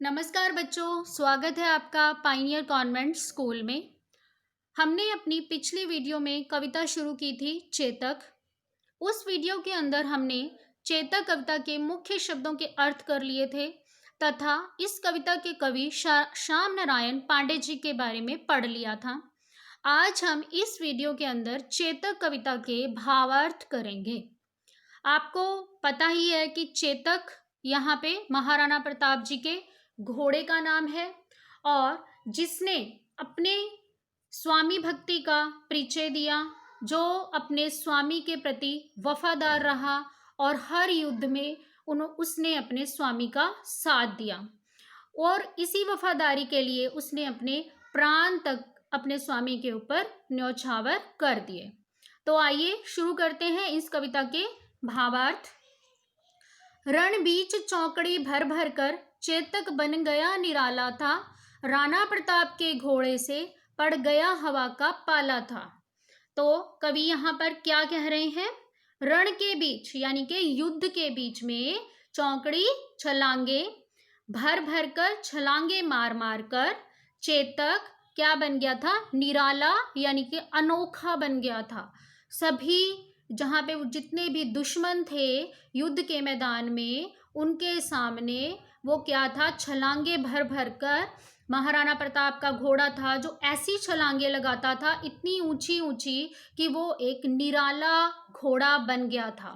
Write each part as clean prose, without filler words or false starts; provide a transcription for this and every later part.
नमस्कार बच्चों, स्वागत है आपका पाइनियर कॉन्वेंट स्कूल में। हमने अपनी पिछली वीडियो में कविता शुरू की थी चेतक। उस वीडियो के अंदर हमने चेतक कविता के मुख्य शब्दों के अर्थ कर लिए थे तथा इस कविता के कवि श्याम नारायण पांडे जी के बारे में पढ़ लिया था। आज हम इस वीडियो के अंदर चेतक कविता के भावार्थ करेंगे। आपको पता ही है कि चेतक यहाँ पे महाराणा प्रताप जी के घोड़े का नाम है और जिसने अपने स्वामी भक्ति का परिचय दिया, जो अपने स्वामी के प्रति वफादार रहा और हर युद्ध में उसने अपने स्वामी का साथ दिया और इसी वफादारी के लिए उसने अपने प्राण तक अपने स्वामी के ऊपर न्यौछावर कर दिए। तो आइए शुरू करते हैं इस कविता के भावार्थ। रण बीच चौकड़ी भर भर कर चेतक बन गया निराला था, राणा प्रताप के घोड़े से पड़ गया हवा का पाला था। तो कवि यहाँ पर क्या कह रहे हैं? रण के बीच यानी कि युद्ध के बीच में चौकड़ी छलांगे भर भर कर, छलांगे मार मार कर चेतक क्या बन गया था? निराला यानी कि अनोखा बन गया था। सभी जहाँ पे जितने भी दुश्मन थे युद्ध के मैदान में, उनके सामने वो क्या था? छलांगे भर भर कर। महाराणा प्रताप का घोड़ा था जो ऐसी छलांगे लगाता था, इतनी ऊंची ऊंची कि वो एक निराला घोड़ा बन गया था।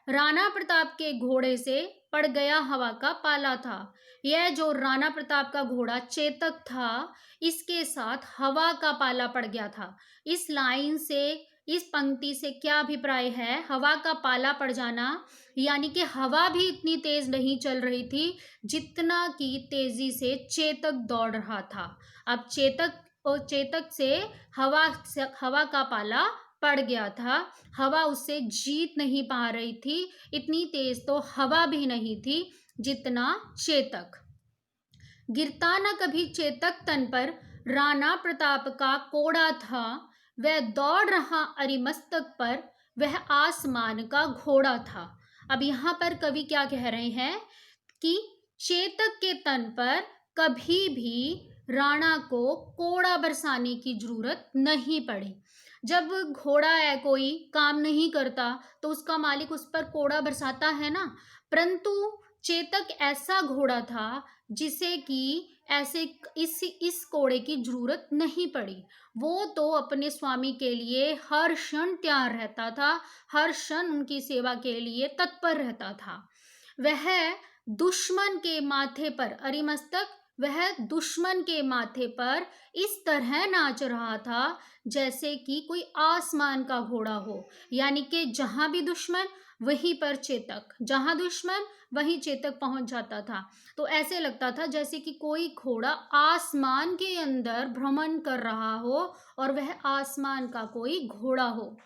राणा प्रताप के घोड़े से पड़ गया हवा का पाला था। यह जो राणा प्रताप का घोड़ा चेतक था, इसके साथ हवा का पाला पड़ गया था। इस लाइन से, इस पंक्ति से क्या अभिप्राय है? हवा का पाला पड़ जाना यानी कि हवा भी इतनी तेज नहीं चल रही थी जितना की तेजी से चेतक दौड़ रहा था। अब चेतक से हवा का पाला पड़ गया था। हवा उससे जीत नहीं पा रही थी, इतनी तेज तो हवा भी नहीं थी जितना चेतक। गिरता न कभी चेतक तन पर, राणा प्रताप का कोड़ा था, वह दौड़ रहा अरिमस्तक पर, वह आसमान का घोड़ा था। अब यहाँ पर कवि क्या कह रहे हैं कि चेतक के तन पर कभी भी राणा को कोड़ा बरसाने की जरूरत नहीं पड़ी। जब घोड़ा है कोई काम नहीं करता तो उसका मालिक उस पर कोड़ा बरसाता है ना, परंतु चेतक ऐसा घोड़ा था जिसे कि ऐसे इस कोड़े की जरूरत नहीं पड़ी। वो तो अपने स्वामी के लिए हर क्षण तैयार रहता था, हर क्षण उनकी सेवा के लिए तत्पर रहता था। वह दुश्मन के माथे पर अरिमस्तक, वह दुश्मन के माथे पर इस तरह नाच रहा था जैसे कि कोई आसमान का घोड़ा हो, यानी कि जहां भी दुश्मन वहीं पर चेतक, जहां दुश्मन वहीं चेतक पहुंच जाता था। तो ऐसे लगता था जैसे कि कोई घोड़ा आसमान के अंदर भ्रमण कर रहा हो और वह आसमान का कोई घोड़ा हो।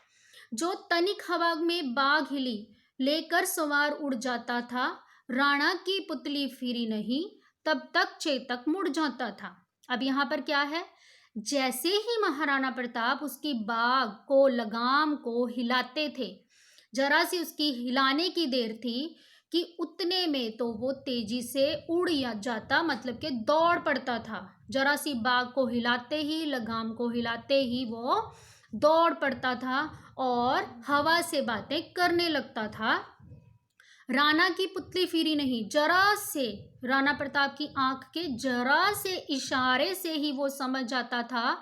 जो तनिक हवा में बाघ हिली लेकर सवार उड़ जाता था, राणा की पुतली फिरी नहीं, तब तक चेतक मुड़ जाता था। अब यहाँ पर क्या है? जैसे ही महाराणा प्रताप उसकी बाघ को, लगाम को हिलाते थे, जरा सी उसकी हिलाने की देर थी कि उतने में तो वो तेजी से उड़ जाता, मतलब कि दौड़ पड़ता था। जरा सी बाघ को हिलाते ही, लगाम को हिलाते ही वो दौड़ पड़ता था और हवा से बातें करने लगता था। राणा की पुतली फिरी नहीं, जरा से राणा प्रताप की आंख के जरा से इशारे से ही वो समझ जाता था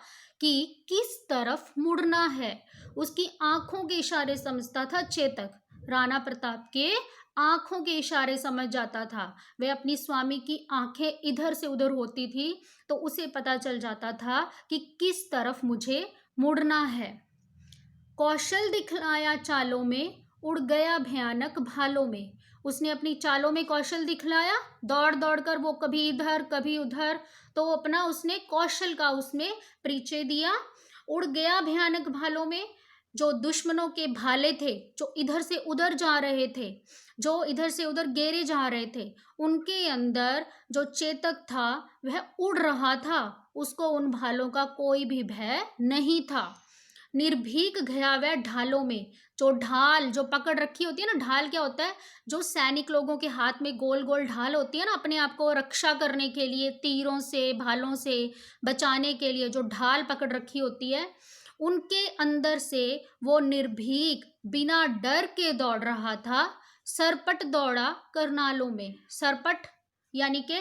कि किस तरफ मुड़ना है। उसकी आंखों के इशारे समझता था चेतक, राणा प्रताप के आंखों के इशारे समझ जाता था। वह अपनी स्वामी की आंखें इधर से उधर होती थी तो उसे पता चल जाता था कि किस तरफ मुझे मुड़ना है। कौशल दिखलाया चालों में, उड़ गया भयानक भालों में। उसने अपनी चालों में कौशल दिखलाया, दौड़ दौड़ कर वो कभी इधर कभी उधर, तो अपना उसने कौशल का उसमें परिचय दिया। उड़ गया भयानक भालों में, जो दुश्मनों के भाले थे, जो इधर से उधर जा रहे थे, जो इधर से उधर गेरे जा रहे थे, उनके अंदर जो चेतक था वह उड़ रहा था, उसको उन भालों का कोई भी भय नहीं था। निर्भीक गया वह ढालों में। जो ढाल जो पकड़ रखी होती है ना, ढाल क्या होता है, जो सैनिक लोगों के हाथ में गोल गोल ढाल होती है ना, अपने आप को रक्षा करने के लिए, तीरों से भालों से बचाने के लिए जो ढाल पकड़ रखी होती है, उनके अंदर से वो निर्भीक बिना डर के दौड़ रहा था। सरपट दौड़ा करनालों में। सरपट यानी कि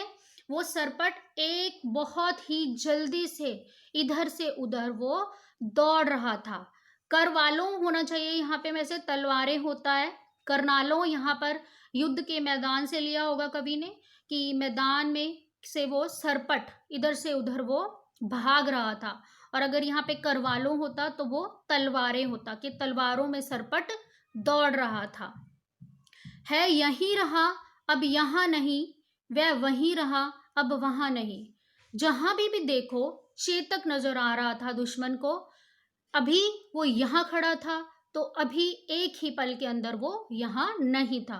वो सरपट एक बहुत ही जल्दी से इधर से उधर वो दौड़ रहा था। करवालों होना चाहिए यहाँ पे, में से तलवारें होता है। करनालों यहाँ पर युद्ध के मैदान से लिया होगा कवि ने, कि मैदान में से वो सरपट इधर से उधर वो भाग रहा था। और अगर यहाँ पे करवालों होता तो वो तलवारें होता, कि तलवारों में सरपट दौड़ रहा था। है यहीं रहा अब यहाँ नहीं, वह वहीं रहा अब वहां नहीं। जहां भी देखो चेतक नजर आ रहा था दुश्मन को। अभी वो यहाँ खड़ा था तो अभी एक ही पल के अंदर वो यहाँ नहीं था।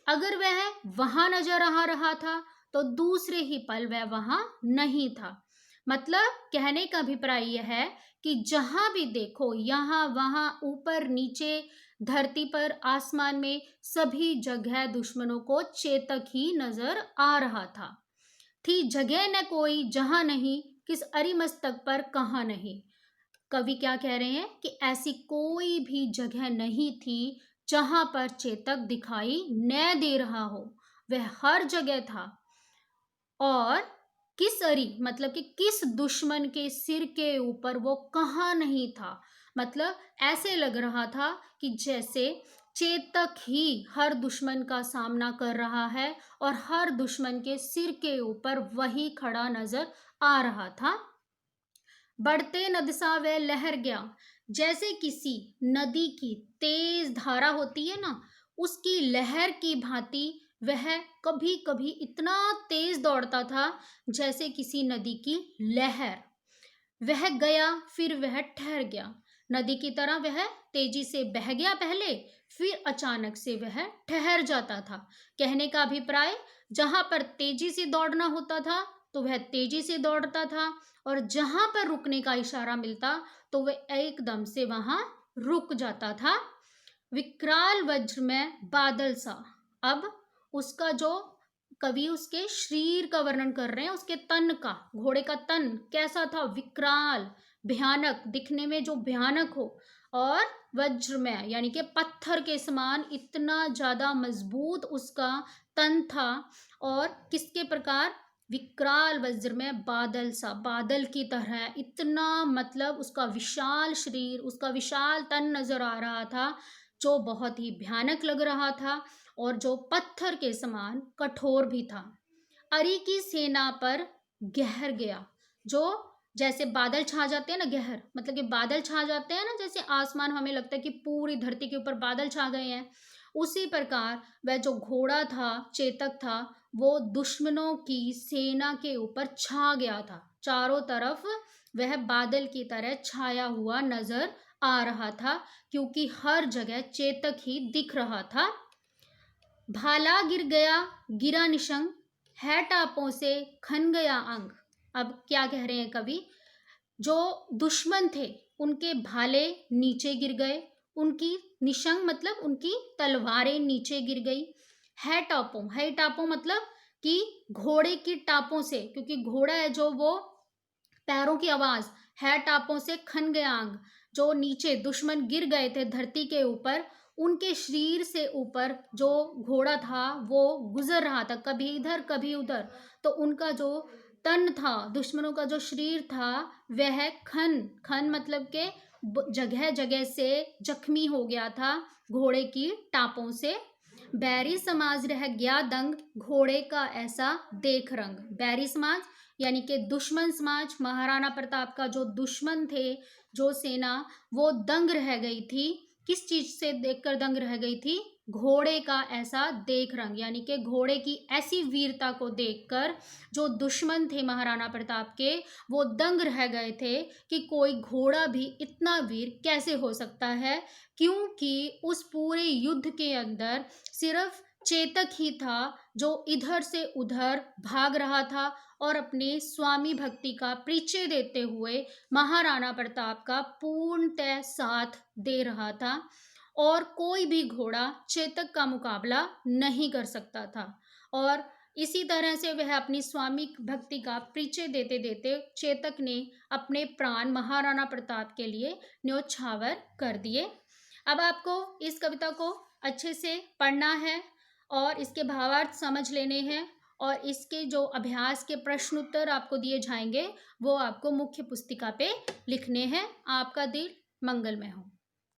अगर वह वहां नजर आ रहा था तो दूसरे ही पल वह वहां नहीं था। मतलब कहने का अभिप्राय यह है कि जहां भी देखो, यहाँ वहां ऊपर नीचे धरती पर आसमान में सभी जगह दुश्मनों को चेतक ही नजर आ रहा था। थी जगह न कोई जहां नहीं, किस अरिमस्तक पर कहां नहीं। कवि क्या कह रहे हैं कि ऐसी कोई भी जगह नहीं थी जहां पर चेतक दिखाई न दे रहा हो, वह हर जगह था। और किस अरी मतलब कि किस दुश्मन के सिर के ऊपर वो कहाँ नहीं था। मतलब ऐसे लग रहा था कि जैसे चेतक ही हर दुश्मन का सामना कर रहा है और हर दुश्मन के सिर के ऊपर वही खड़ा नजर आ रहा था। बढ़ते नदसा वह लहर गया, जैसे किसी नदी की तेज धारा होती है ना, उसकी लहर की भांति वह कभी कभी इतना तेज दौड़ता था जैसे किसी नदी की लहर। वह गया फिर वह ठहर गया। नदी की तरह वह तेजी से बह गया पहले, फिर अचानक से वह ठहर जाता था। कहने का अभिप्राय, जहां पर तेजी से दौड़ना होता था तो वह तेजी से दौड़ता था, और जहां पर रुकने का इशारा मिलता तो वह एकदम से वहां रुक जाता था। विकराल वज्र में बादल सा। अब उसका जो कवि उसके शरीर का वर्णन कर रहे हैं, उसके तन का, घोड़े का तन कैसा था, विकराल, भयानक, दिखने में जो भयानक हो, और वज्र में यानी कि पत्थर के समान इतना ज्यादा मजबूत उसका तन था। और किसके प्रकार, विकराल वज्र में बादल सा, बादल की तरह इतना, मतलब उसका विशाल शरीर, उसका विशाल तन नजर आ रहा था, जो बहुत ही भयानक लग रहा था और जो पत्थर के समान कठोर भी था। अरि की सेना पर गहर गया। जो जैसे बादल छा जाते हैं ना, गहर मतलब कि बादल छा जाते हैं ना, जैसे आसमान हमें लगता है कि पूरी धरती के ऊपर बादल छा गए हैं, उसी प्रकार वह जो घोड़ा था, चेतक था, वो दुश्मनों की सेना के ऊपर छा गया था। चारों तरफ वह बादल की तरह छाया हुआ नजर आ रहा था, क्योंकि हर जगह चेतक ही दिख रहा था। भाला गिर गया गिरा निशंग, है टापों से खन गया अंग। अब क्या कह रहे हैं कवि, जो दुश्मन थे उनके भाले नीचे गिर गए, उनकी निशंग मतलब उनकी तलवारें नीचे गिर गई। है टापों मतलब कि घोड़े की टापों से, क्योंकि घोड़ा है जो, वो पैरों की आवाज, है टापों से खन गया अंग, जो नीचे दुश्मन गिर गए थे धरती के ऊपर, उनके शरीर से ऊपर जो घोड़ा था वो गुजर रहा था, कभी इधर कभी उधर, तो उनका जो तन था, दुश्मनों का जो शरीर था, वह खन खन मतलब के जगह जगह से जख्मी हो गया था घोड़े की टापों से। बैरी समाज रह गया दंग, घोड़े का ऐसा देख रंग। बैरी समाज यानी कि दुश्मन समाज, महाराणा प्रताप का जो दुश्मन थे, जो सेना, वो दंग रह गई थी। किस चीज से देखकर दंग रह गई थी, घोड़े का ऐसा देख रंग, यानी कि घोड़े की ऐसी वीरता को देखकर जो दुश्मन थे महाराणा प्रताप के, वो दंग रह गए थे कि कोई घोड़ा भी इतना वीर कैसे हो सकता है। क्योंकि उस पूरे युद्ध के अंदर सिर्फ चेतक ही था जो इधर से उधर भाग रहा था और अपने स्वामी भक्ति का परिचय देते हुए महाराणा प्रताप का पूर्णतः साथ दे रहा था और कोई भी घोड़ा चेतक का मुकाबला नहीं कर सकता था। और इसी तरह से वह अपनी स्वामी भक्ति का परिचय देते देते चेतक ने अपने प्राण महाराणा प्रताप के लिए न्योछावर कर दिए। अब आपको इस कविता को अच्छे से पढ़ना है और इसके भावार्थ समझ लेने हैं और इसके जो अभ्यास के प्रश्न उत्तर आपको दिए जाएंगे वो आपको मुख्य पुस्तिका पे लिखने हैं। आपका दिन मंगलमय हो।